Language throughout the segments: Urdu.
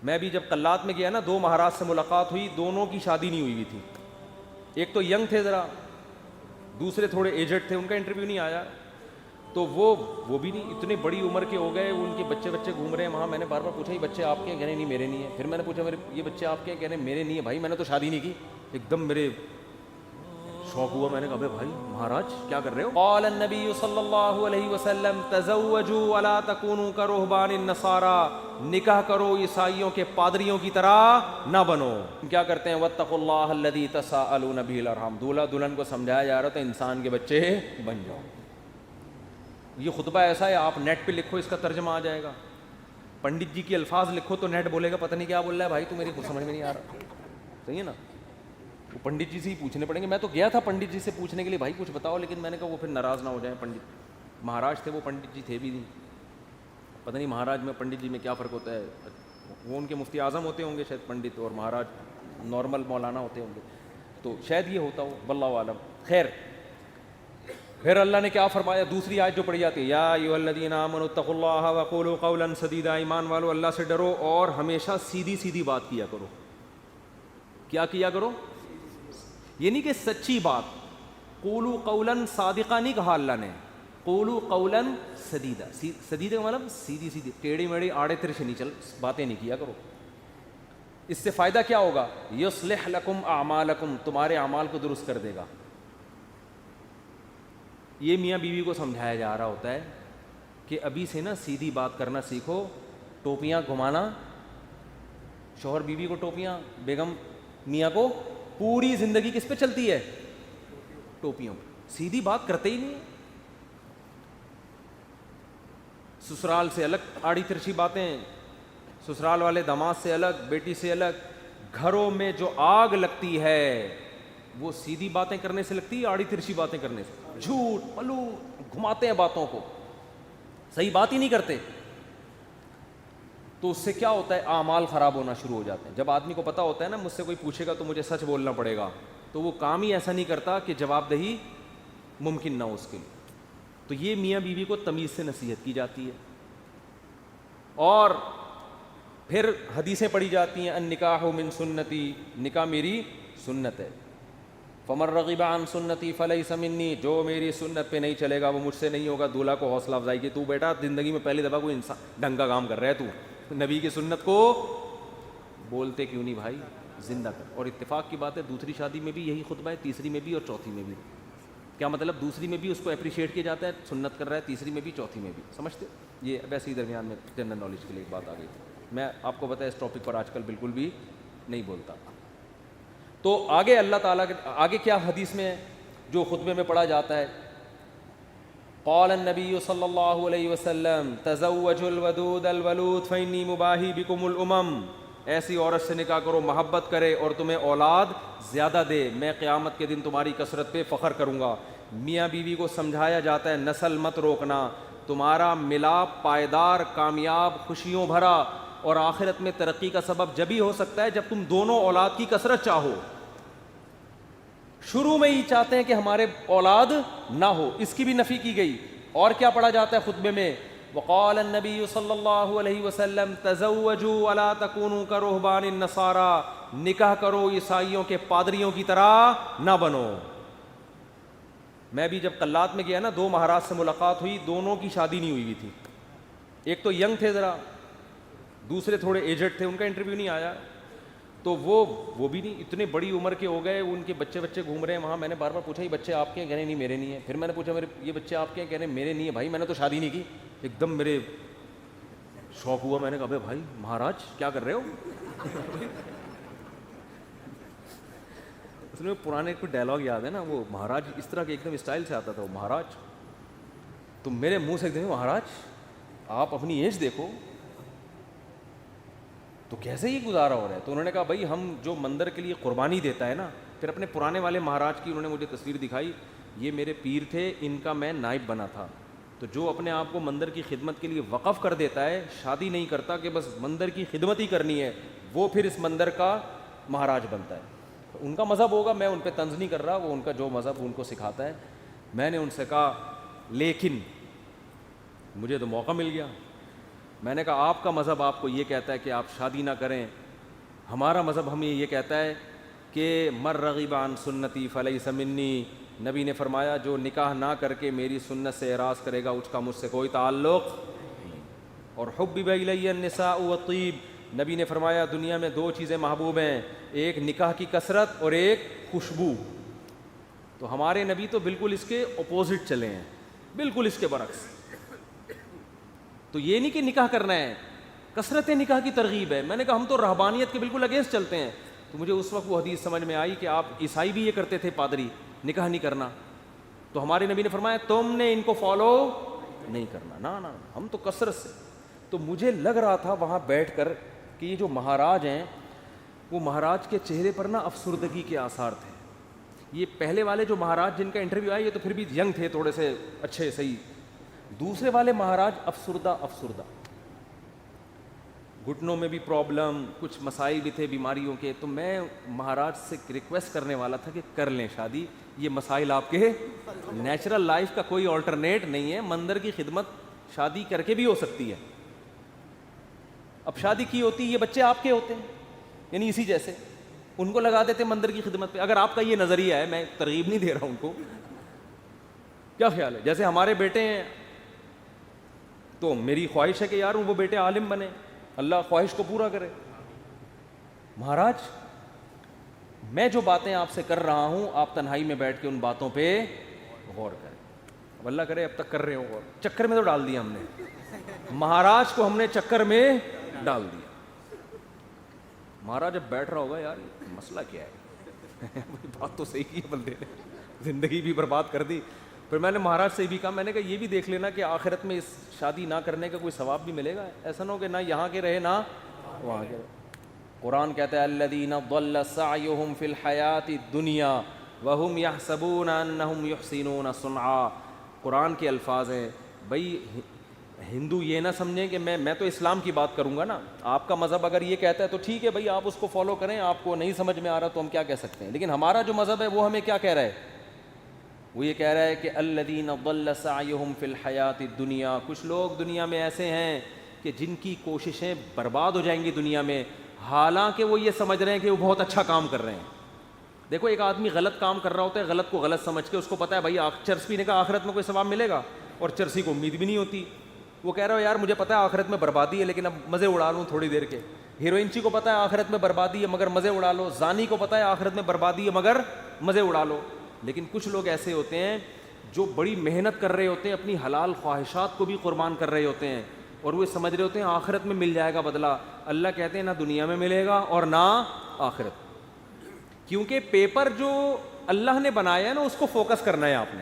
میں بھی جب قلات میں گیا نا، 2 مہاراج سے ملاقات ہوئی، دونوں کی شادی نہیں ہوئی تھی. ایک تو ینگ تھے ذرا، دوسرے تھوڑے ایجڈ تھے، ان کا انٹرویو نہیں آیا. تو وہ بھی نہیں، اتنے بڑی عمر کے ہو گئے، ان کے بچے گھوم رہے ہیں وہاں. میں نے بار بار پوچھا یہ بچے آپ کے ہیں؟ کہنے نہیں میرے نہیں ہیں. پھر میں نے پوچھا یہ بچے آپ کے ہیں؟ کہنے میرے نہیں ہیں. بھائی میں نے تو شادی نہیں کی. ایک دم میرے شوق ہوا. میں نے کہا بھائی مہاراج کیا کر رہے ہو؟ قال النبی صلی اللہ علیہ وسلم تزوجوا ولا تکونوا کرہبان النصارى، نکاح کرو عیسائیوں کے پادریوں کی طرح نہ بنو. کیا کرتے ہیں؟ واتقوا اللہ الذی تساءلون به الارحام. دولہا دلہن کو سمجھایا جا رہا تھا انسان کے بچے بن جاؤ. یہ خطبہ ایسا ہے، آپ نیٹ پہ لکھو اس کا ترجمہ آ جائے گا. پنڈت جی کی الفاظ لکھو تو نیٹ بولے گا پتہ نہیں کیا بول رہا ہے بھائی، تو میری کچھ سمجھ میں نہیں آ رہا. صحیح ہے نا؟ وہ پنڈت جی سے ہی پوچھنے پڑیں گے. میں تو گیا تھا پنڈت جی سے پوچھنے کے لیے بھائی کچھ بتاؤ، لیکن میں نے کہا وہ پھر ناراض نہ ہو جائیں. پنڈت مہاراج تھے وہ، پنڈت جی تھے بھی نہیں. پتہ نہیں مہاراج میں پنڈت جی میں کیا فرق ہوتا ہے. وہ ان کے مفتی اعظم ہوتے ہوں گے شاید پنڈت، اور مہاراج نارمل مولانا ہوتے ہوں گے، تو شاید یہ ہوتا ہو، واللہ عالم. خیر، پھر اللہ نے کیا فرمایا؟ دوسری آیت جو پڑھی جاتی ہے، یا ایھا الذین آمنوا اتقوا اللہ وقولوا قولا سدیدا. ایمان والو اللہ سے ڈرو اور ہمیشہ سیدھی سیدھی بات کیا کرو. کیا کیا کرو؟ یہ نہیں کہ سچی بات. قولوا قولا صادقا نہیں کہا اللہ نے، قولوا قولا سدیدا. سدیدا کا مطلب سیدھی سیدھی، ٹیڑھی میڑھی آڑے ترچھے نہیں چل باتیں نہیں کیا کرو. اس سے فائدہ کیا ہوگا؟ یصلح لکم اعمالکم، تمہارے اعمال کو درست کر دے گا. یہ میاں بیوی کو سمجھایا جا رہا ہوتا ہے کہ ابھی سے نا سیدھی بات کرنا سیکھو. ٹوپیاں گھمانا، شوہر بیوی کو ٹوپیاں، بیگم میاں کو، پوری زندگی کس پہ چلتی ہے؟ ٹوپیوں پہ. سیدھی بات کرتے ہی نہیں. سسرال سے الگ آڑی ترچھی باتیں، سسرال والے داماد سے الگ، بیٹی سے الگ. گھروں میں جو آگ لگتی ہے وہ سیدھی باتیں کرنے سے لگتی ہے، آڑی ترچھی باتیں کرنے سے. جھوٹ پلو گھماتے ہیں باتوں کو، صحیح بات ہی نہیں کرتے. تو اس سے کیا ہوتا ہے؟ اعمال خراب ہونا شروع ہو جاتے ہیں. جب آدمی کو پتہ ہوتا ہے نا مجھ سے کوئی پوچھے گا تو مجھے سچ بولنا پڑے گا، تو وہ کام ہی ایسا نہیں کرتا کہ جواب دہی ممکن نہ ہو اس کے لیے. تو یہ میاں بیوی کو تمیز سے نصیحت کی جاتی ہے. اور پھر حدیثیں پڑھی جاتی ہیں، النکاح من سنتی، نکاح میری سنت ہے. فمن رغب عن سنتی فلیس منی، جو میری سنت پہ نہیں چلے گا وہ مجھ سے نہیں ہوگا. دولہا کو حوصلہ افزائی کی، تو بیٹا زندگی میں پہلی دفعہ کوئی انسان ڈھنگ کا کام کر رہا ہے، تو نبی کی سنت کو بولتے کیوں نہیں بھائی، زندہ کر. اور اتفاق کی بات ہے دوسری شادی میں بھی یہی خطبہ ہے، تیسری میں بھی اور چوتھی میں بھی. کیا مطلب؟ دوسری میں بھی اس کو اپریشیٹ کیا جاتا ہے، سنت کر رہا ہے، تیسری میں بھی چوتھی میں بھی. سمجھتے؟ یہ ویسے ہی درمیان میں جنرل نالج کے لیے ایک بات آ گئی تھی. میں آپ کو پتہ ہے اس ٹاپک پر آج کل بالکل بھی نہیں بولتا. تو آگے اللہ تعالیٰ کے آگے کیا حدیث میں جو خطبے میں پڑھا جاتا ہے؟ قال النبی صلی اللہ علیہ وسلم تزوجوا الودود الولود فإنی مباہی بکم الامم. ایسی عورت سے نکاح کرو محبت کرے اور تمہیں اولاد زیادہ دے، میں قیامت کے دن تمہاری کثرت پہ فخر کروں گا. میاں بیوی کو سمجھایا جاتا ہے نسل مت روکنا، تمہارا ملاپ پائیدار، کامیاب، خوشیوں بھرا اور آخرت میں ترقی کا سبب جبھی ہو سکتا ہے جب تم دونوں اولاد کی کثرت چاہو. شروع میں ہی چاہتے ہیں کہ ہمارے اولاد نہ ہو، اس کی بھی نفی کی گئی. اور کیا پڑھا جاتا ہے خطبے میں؟ وقال النبی صلی اللہ علیہ وسلم تزوجوا ولا تکونوا کرہبان النصارى، نکاح کرو عیسائیوں کے پادریوں کی طرح نہ بنو. میں بھی جب قلات میں گیا نا، 2 مہاراج سے ملاقات ہوئی، دونوں کی شادی نہیں ہوئی تھی. ایک تو ینگ تھے ذرا، دوسرے تھوڑے ایجڈ تھے، ان کا انٹرویو نہیں آیا. تو وہ بھی نہیں، اتنے بڑی عمر کے ہو گئے، ان کے بچے گھوم رہے ہیں وہاں. میں نے بار بار پوچھا یہ بچے آپ کے ہیں؟ کہنے نہیں میرے نہیں ہیں. پھر میں نے پوچھا یہ بچے آپ کے ہیں؟ کہنے میرے نہیں ہیں. بھائی میں نے تو شادی نہیں کی. ایک دم میرے شوق ہوا. میں نے کہا بھائی مہاراج کیا کر رہے ہو؟ اس میں پرانے کوئی ڈائلاگ یاد ہے نا، وہ مہاراج اس طرح کے ایک دم اسٹائل سے آتا تھا، وہ مہاراج. تو میرے منہ سے ایک دم مہاراج آپ اپنی ایج دیکھو تو کیسے ہی گزارا ہو رہا ہے. تو انہوں نے کہا بھائی ہم جو مندر کے لیے قربانی دیتا ہے نا. پھر اپنے پرانے والے مہاراج کی انہوں نے مجھے تصویر دکھائی، یہ میرے پیر تھے، ان کا میں نائب بنا تھا. تو جو اپنے آپ کو مندر کی خدمت کے لیے وقف کر دیتا ہے، شادی نہیں کرتا کہ بس مندر کی خدمت ہی کرنی ہے، وہ پھر اس مندر کا مہاراج بنتا ہے. ان کا مذہب ہوگا، میں ان پہ طنز نہیں کر رہا، وہ ان کا جو مذہب ان کو سکھاتا ہے. میں نے ان سے کہا لیکن مجھے تو موقع مل گیا. میں نے کہا آپ کا مذہب آپ کو یہ کہتا ہے کہ آپ شادی نہ کریں, ہمارا مذہب ہمیں یہ کہتا ہے کہ مر رغب عن سنتی فلیس منی. نبی نے فرمایا جو نکاح نہ کر کے میری سنت سے اعراض کرے گا اس کا مجھ سے کوئی تعلق نہیں. اور حبب الی النساء والطیب, نبی نے فرمایا دنیا میں دو چیزیں محبوب ہیں, ایک نکاح کی کثرت اور ایک خوشبو. تو ہمارے نبی تو بالکل اس کے اپوزٹ چلے ہیں, بالکل اس کے برعکس. تو یہ نہیں کہ نکاح کرنا ہے, کثرت نکاح کی ترغیب ہے. میں نے کہا ہم تو رہبانیت کے بالکل اگینسٹ چلتے ہیں. تو مجھے اس وقت وہ حدیث سمجھ میں آئی کہ آپ عیسائی بھی یہ کرتے تھے, پادری نکاح نہیں کرنا. تو ہمارے نبی نے فرمایا تم نے ان کو فالو نہیں کرنا, نا نا ہم تو کثرت سے. تو مجھے لگ رہا تھا وہاں بیٹھ کر کہ یہ جو مہاراج ہیں وہ مہاراج کے چہرے پر نا افسردگی کے آثار تھے. یہ پہلے والے جو مہاراج جن کا انٹرویو آیا یہ تو پھر بھی ینگ تھے, تھوڑے سے اچھے صحیح. دوسرے والے مہاراج افسردہ, گھٹنوں میں بھی پرابلم, کچھ مسائل بھی تھے بیماریوں کے. تو میں مہاراج سے ریکویسٹ کرنے والا تھا کہ کر لیں شادی, یہ مسائل آپ کے نیچرل لائف کا کوئی آلٹرنیٹ نہیں ہے. مندر کی خدمت شادی کر کے بھی ہو سکتی ہے. اب شادی کی ہوتی یہ بچے آپ کے ہوتے ہیں, یعنی اسی جیسے ان کو لگا دیتے مندر کی خدمت پہ. اگر آپ کا یہ نظریہ ہے, میں ترغیب نہیں دے رہا ہوں ان کو, کیا خیال ہے؟ جیسے ہمارے بیٹے ہیں تو میری خواہش ہے کہ یار وہ بیٹے عالم بنے, اللہ خواہش کو پورا کرے. مہاراج میں جو باتیں آپ سے کر رہا ہوں آپ تنہائی میں بیٹھ کے ان باتوں پہ غور کریں. اب اللہ کرے اب تک کر رہے ہو غور, چکر میں تو ڈال دیا ہم نے, مہاراج کو ہم نے چکر میں ڈال دیا. مہاراج اب بیٹھ رہا ہوگا یار مسئلہ کیا ہے, بات تو صحیح کی ہے بندے نے, زندگی بھی برباد کر دی. پھر میں نے مہاراج سے بھی کہا, میں نے کہا یہ بھی دیکھ لینا کہ آخرت میں اس شادی نہ کرنے کا کوئی ثواب بھی ملے گا. ایسا نہ ہو کہ نہ یہاں کے رہے نہ وہاں کے رہے. قرآن کہتا ہے الذین ضل سعیہم فی الحیاۃ الدنیا وہم یحسبون انہم یحسنون صنعا. قرآن کے الفاظ ہیں. بھائی ہندو یہ نہ سمجھیں کہ میں تو اسلام کی بات کروں گا نا, آپ کا مذہب اگر یہ کہتا ہے تو ٹھیک ہے بھائی آپ اس کو فالو کریں, آپ کو نہیں سمجھ میں آ رہا تو ہم کیا کہہ سکتے ہیں. لیکن ہمارا جو مذہب ہے وہ ہمیں کیا کہہ رہا ہے, وہ یہ کہہ رہا ہے کہ الذین ضل سعیہم فی الحیاۃ الدنیا. کچھ لوگ دنیا میں ایسے ہیں کہ جن کی کوششیں برباد ہو جائیں گی دنیا میں, حالانکہ وہ یہ سمجھ رہے ہیں کہ وہ بہت اچھا کام کر رہے ہیں. دیکھو ایک آدمی غلط کام کر رہا ہوتا ہے, غلط کو غلط سمجھ کے, اس کو پتہ ہے بھائی چرس پینے کا آخرت میں کوئی ثواب ملے گا, اور چرسی کو امید بھی نہیں ہوتی. وہ کہہ رہا ہو یار مجھے پتہ ہے آخرت میں بربادی ہے لیکن اب مزے اڑا لوں تھوڑی دیر کے. ہیروئنچی کو پتہ ہے آخرت میں بربادی ہے مگر مزے اڑا لو. زانی کو پتہ ہے آخرت میں بربادی ہے مگر مزے اڑا لو. لیکن کچھ لوگ ایسے ہوتے ہیں جو بڑی محنت کر رہے ہوتے ہیں, اپنی حلال خواہشات کو بھی قربان کر رہے ہوتے ہیں, اور وہ سمجھ رہے ہوتے ہیں آخرت میں مل جائے گا بدلہ. اللہ کہتے ہیں نہ دنیا میں ملے گا اور نہ آخرت. کیونکہ پیپر جو اللہ نے بنایا ہے نا اس کو فوکس کرنا ہے آپ نے.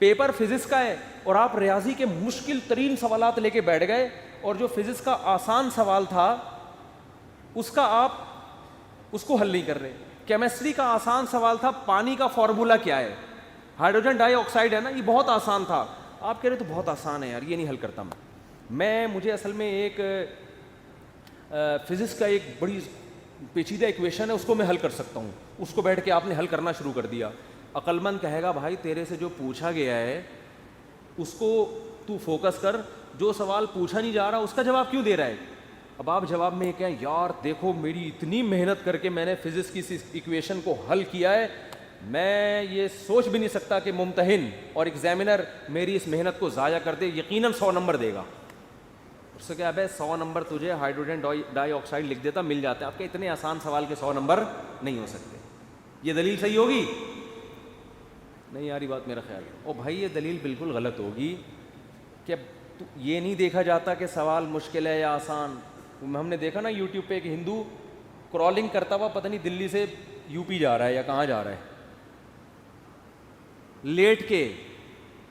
پیپر فزکس کا ہے اور آپ ریاضی کے مشکل ترین سوالات لے کے بیٹھ گئے, اور جو فزکس کا آسان سوال تھا اس کا آپ اس کو حل نہیں کر رہے. کیمسٹری کا آسان سوال تھا پانی کا فارمولا کیا ہے, ہائیڈروجن ڈائی آکسائڈ ہے نا, یہ بہت آسان تھا. آپ کہہ رہے تو بہت آسان ہے یار, یہ نہیں حل کرتا میں. مجھے اصل میں ایک فزکس کا ایک بڑی پیچیدہ ایکویشن ہے, اس کو میں حل کر سکتا ہوں. اس کو بیٹھ کے آپ نے حل کرنا شروع کر دیا. عقل مند کہے گا بھائی تیرے سے جو پوچھا گیا ہے اس کو تو فوکس کر, جو سوال پوچھا نہیں جا رہا اس کا جواب کیوں دے رہا ہے. اب آپ جواب میں یہ کہیں یار دیکھو میری اتنی محنت کر کے میں نے فزکس کی اس ایکویشن کو حل کیا ہے, میں یہ سوچ بھی نہیں سکتا کہ ممتحن اور ایگزامینر میری اس محنت کو ضائع کر دے, یقیناً 100 نمبر دے گا. اس سے کیا ہے 100 نمبر تجھے ہائیڈروجن ڈائی آکسائڈ لکھ دیتا مل جاتے. آپ کے اتنے آسان سوال کے 100 نمبر نہیں ہو سکتے. یہ دلیل صحیح ہوگی نہیں یاری بات میرا خیال ہے. او بھائی یہ دلیل بالکل غلط ہوگی کہ یہ نہیں دیکھا جاتا کہ سوال مشکل ہے یا آسان. ہم نے دیکھا نا یوٹیوب پہ ایک ہندو کرالنگ کرتا ہوا پتہ نہیں دلی سے یو پی جا رہا ہے یا کہاں جا رہا ہے, لیٹ کے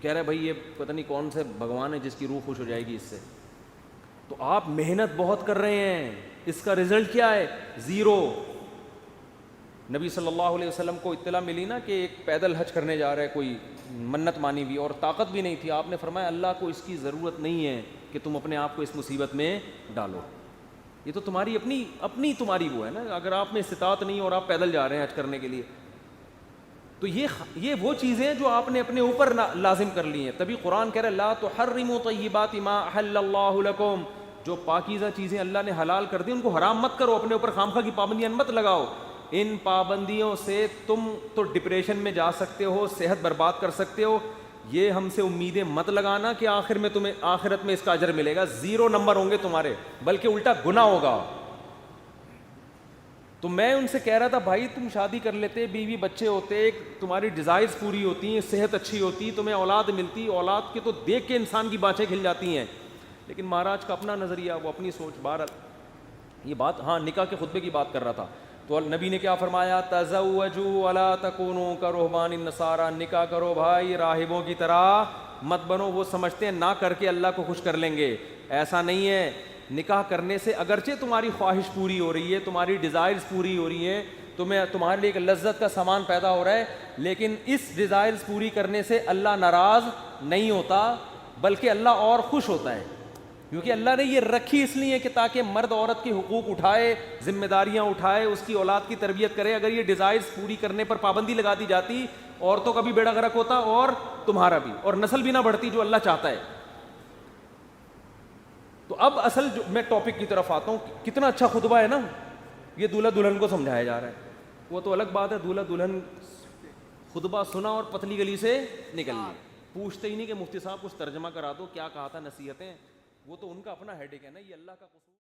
کہہ رہا ہے بھائی یہ پتہ نہیں کون سے بھگوان ہے جس کی روح خوش ہو جائے گی اس سے. تو آپ محنت بہت کر رہے ہیں, اس کا رزلٹ کیا ہے؟ 0. نبی صلی اللہ علیہ وسلم کو اطلاع ملی نا کہ ایک پیدل حج کرنے جا رہا ہے کوئی, منت مانی بھی اور طاقت بھی نہیں تھی. آپ نے فرمایا اللہ کو اس کی ضرورت نہیں ہے کہ تم اپنے آپ کو اس مصیبت میں ڈالو, یہ تو تمہاری اپنی تمہاری وہ ہے نا. اگر آپ میں استطاعت نہیں اور آپ پیدل جا رہے ہیں حج کرنے کے لیے تو یہ وہ چیزیں جو آپ نے اپنے اوپر لازم کر لی ہیں. تبھی قرآن کہہ رہا ہے لا تحرموا طیبات ما احل اللہ لکم, جو پاکیزہ چیزیں اللہ نے حلال کر دی ان کو حرام مت کرو, اپنے اوپر خامخواہ کی پابندیاں مت لگاؤ. ان پابندیوں سے تم تو ڈپریشن میں جا سکتے ہو, صحت برباد کر سکتے ہو. یہ ہم سے امیدیں مت لگانا کہ آخر میں تمہیں آخرت میں اس کا اجر ملے گا. 0 نمبر ہوں گے تمہارے, بلکہ الٹا گناہ ہوگا. تو میں ان سے کہہ رہا تھا بھائی تم شادی کر لیتے, بیوی بچے ہوتے, تمہاری ڈیزائرز پوری ہوتی ہیں, صحت اچھی ہوتی, تمہیں اولاد ملتی, اولاد کے تو دیکھ کے انسان کی بانچیں کھل جاتی ہیں. لیکن مہاراج کا اپنا نظریہ, وہ اپنی سوچ. بہر یہ بات, ہاں نکاح کے خطبے کی بات کر رہا تھا. تو نبی نے کیا فرمایا, تزوجوا ولا تکونوا کرہبان النصارى, نکاح کرو بھائی راہبوں کی طرح مت بنو. وہ سمجھتے ہیں نہ کر کے اللہ کو خوش کر لیں گے, ایسا نہیں ہے. نکاح کرنے سے اگرچہ تمہاری خواہش پوری ہو رہی ہے, تمہاری ڈیزائرز پوری ہو رہی ہیں, تمہارے لیے ایک لذت کا سامان پیدا ہو رہا ہے, لیکن اس ڈیزائرز پوری کرنے سے اللہ ناراض نہیں ہوتا, بلکہ اللہ اور خوش ہوتا ہے. کیونکہ اللہ نے یہ رکھی اس لیے کہ تاکہ مرد عورت کے حقوق اٹھائے, ذمہ داریاں اٹھائے, اس کی اولاد کی تربیت کرے. اگر یہ ڈیزائرز پوری کرنے پر پابندی لگا دی جاتی, عورتوں کا بھی بیڑا غرق ہوتا اور تمہارا بھی, اور نسل بھی نہ بڑھتی جو اللہ چاہتا ہے. تو اب اصل جو میں ٹاپک کی طرف آتا ہوں, کتنا اچھا خطبہ ہے نا, یہ دولہا دلہن کو سمجھایا جا رہا ہے. وہ تو الگ بات ہے, دولہا دلہن خطبہ سنا اور پتلی گلی سے نکل لی, پوچھتے ہی نہیں کہ مفتی صاحب کچھ ترجمہ کرا دو, کیا کہا تھا, نصیحتیں. وہ تو ان کا اپنا ہیڈیک ہے نا, یہ اللہ کا قصور.